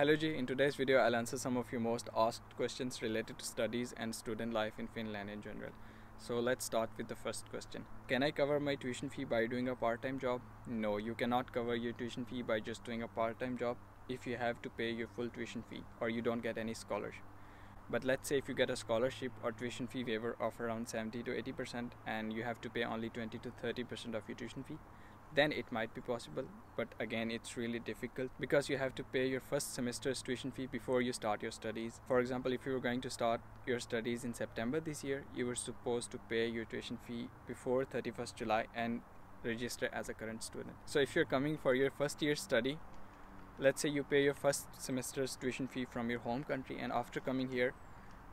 Hello G, in today's video I'll answer some of your most asked questions related to studies and student life in Finland in general. So let's start with the first question. Can I cover my tuition fee by doing a part-time job? No, you cannot cover your tuition fee by just doing a part-time job if you have to pay your full tuition fee or you don't get any scholarship. But let's say if you get a scholarship or tuition fee waiver of around 70 to 80% and you have to pay only 20 to 30% of your tuition fee, then it might be possible, but again it's really difficult because you have to pay your first semester's tuition fee before you start your studies. For example, if you were going to start your studies in September this year, you were supposed to pay your tuition fee before 31st July and register as a current student. So if you're coming for your first year study, let's say you pay your first semester's tuition fee from your home country, and after coming here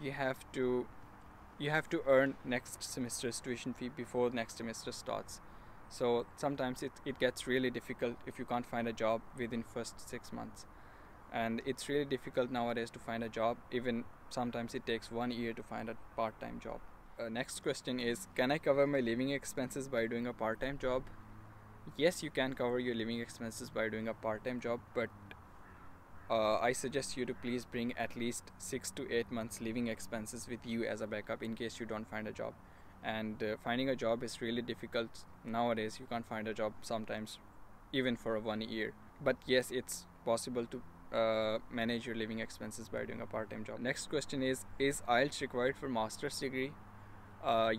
you have to earn next semester's tuition fee before next semester starts. So sometimes it gets really difficult if you can't find a job within first 6 months, and it's really difficult nowadays to find a job. Even sometimes it takes 1 year to find a part-time job. Next question is, can I cover my living expenses by doing a part-time job? Yes, you can cover your living expenses by doing a part-time job, but I suggest you to please bring at least 6 to 8 months living expenses with you as a backup in case you don't find a job. And finding a job is really difficult nowadays. You can't find a job sometimes even for 1 year, but yes, it's possible to manage your living expenses by doing a part-time job. Next question is IELTS required for master's degree?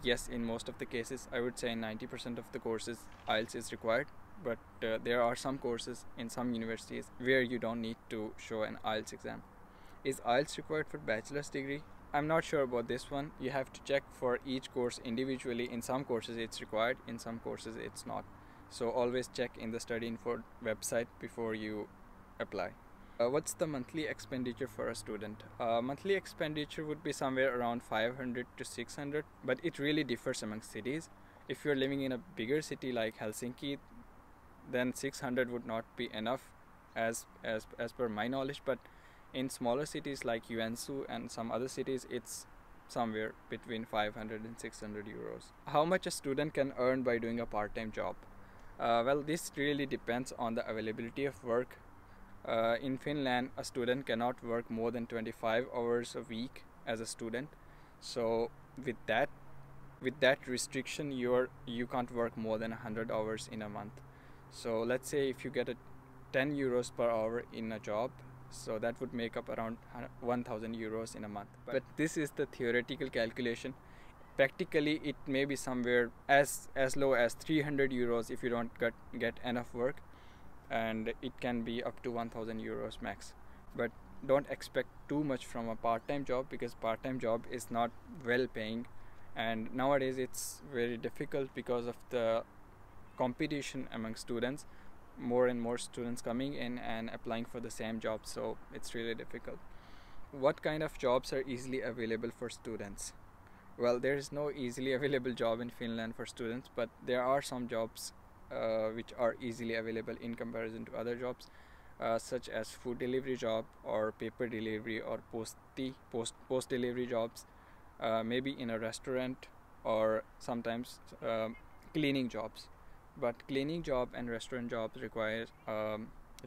Yes, in most of the cases. I would say in 90% of the courses IELTS is required, but there are some courses in some universities where you don't need to show an IELTS exam. Is IELTS required for bachelor's degree? I'm not sure about this one. You have to check for each course individually. In some courses it's required, in some courses it's not. So always check in the studyinfo website before you apply. What's the monthly expenditure for a student? Monthly expenditure would be somewhere around 500 to 600, but it really differs among cities. If you're living in a bigger city like Helsinki, then 600 would not be enough as per my knowledge, but in smaller cities like Joensuu and some other cities, it's somewhere between 500 and 600 euros. How much a student can earn by doing a part-time job? Well, this really depends on the availability of work. In Finland, a student cannot work more than 25 hours a week as a student. So with that restriction, you can't work more than 100 hours in a month. So let's say if you get a 10 euros per hour in a job, so that would make up around 1000 euros in a month. But this is the theoretical calculation. Practically it may be somewhere as low as 300 euros if you don't get enough work, and it can be up to 1000 euros max. But don't expect too much from a part-time job, because part-time job is not well paying, and nowadays it's very difficult because of the competition among students. More and more students coming in and applying for the same job, so it's really difficult. What kind of jobs are easily available for students? Well, there is no easily available job in Finland for students, but there are some jobs which are easily available in comparison to other jobs, such as food delivery job or paper delivery or post delivery jobs, maybe in a restaurant, or sometimes cleaning jobs. But cleaning job and restaurant jobs require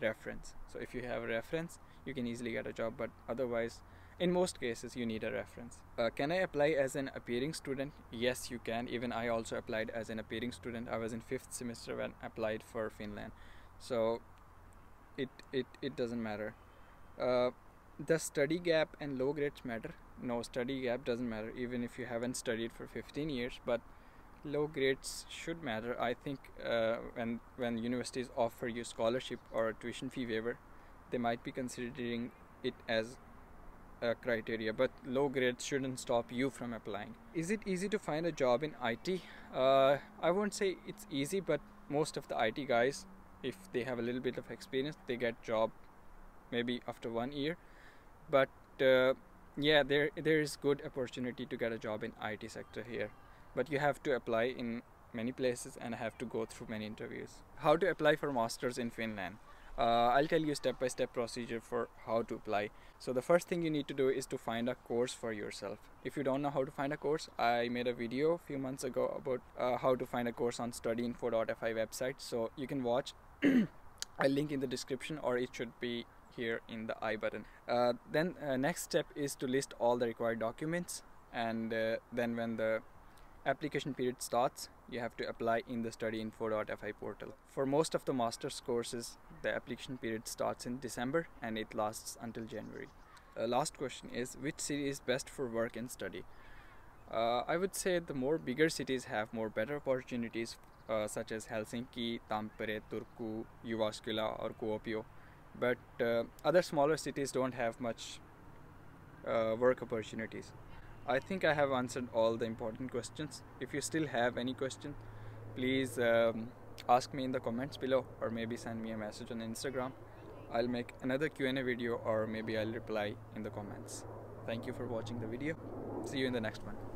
reference. So if you have a reference, you can easily get a job, but otherwise, in most cases, you need a reference. Can I apply as an appearing student? Yes, you can. Even I also applied as an appearing student. I was in 5th semester when I applied for Finland. So it doesn't matter. Does study gap and low grades matter? No, study gap doesn't matter even if you haven't studied for 15 years, but low grades should matter. I think when universities offer you scholarship or a tuition fee waiver, they might be considering it as a criteria, but low grades shouldn't stop you from applying. Is it easy to find a job in IT? I won't say it's easy, but most of the IT guys, if they have a little bit of experience, they get job maybe after 1 year. But yeah, there is good opportunity to get a job in IT sector here, but you have to apply in many places and have to go through many interviews. How to apply for masters in Finland? I'll tell you step-by-step procedure for how to apply. So the first thing you need to do is to find a course for yourself. If you don't know how to find a course, I made a video a few months ago about how to find a course on studyinfo.fi website, so you can watch. I'll link in the description, or it should be here in the I button. Then next step is to list all the required documents, and then when the application period starts, you have to apply in the studyinfo.fi portal. For most of the master's courses, the application period starts in December and it lasts until January. Last question is, which city is best for work and study? I would say the more bigger cities have more better opportunities, such as Helsinki, Tampere, Turku, Jyväskylä or Kuopio. But other smaller cities don't have much work opportunities. I think I have answered all the important questions. If you still have any question, please ask me in the comments below, or maybe send me a message on Instagram. I'll make another Q&A video, or maybe I'll reply in the comments. Thank you for watching the video. See you in the next one.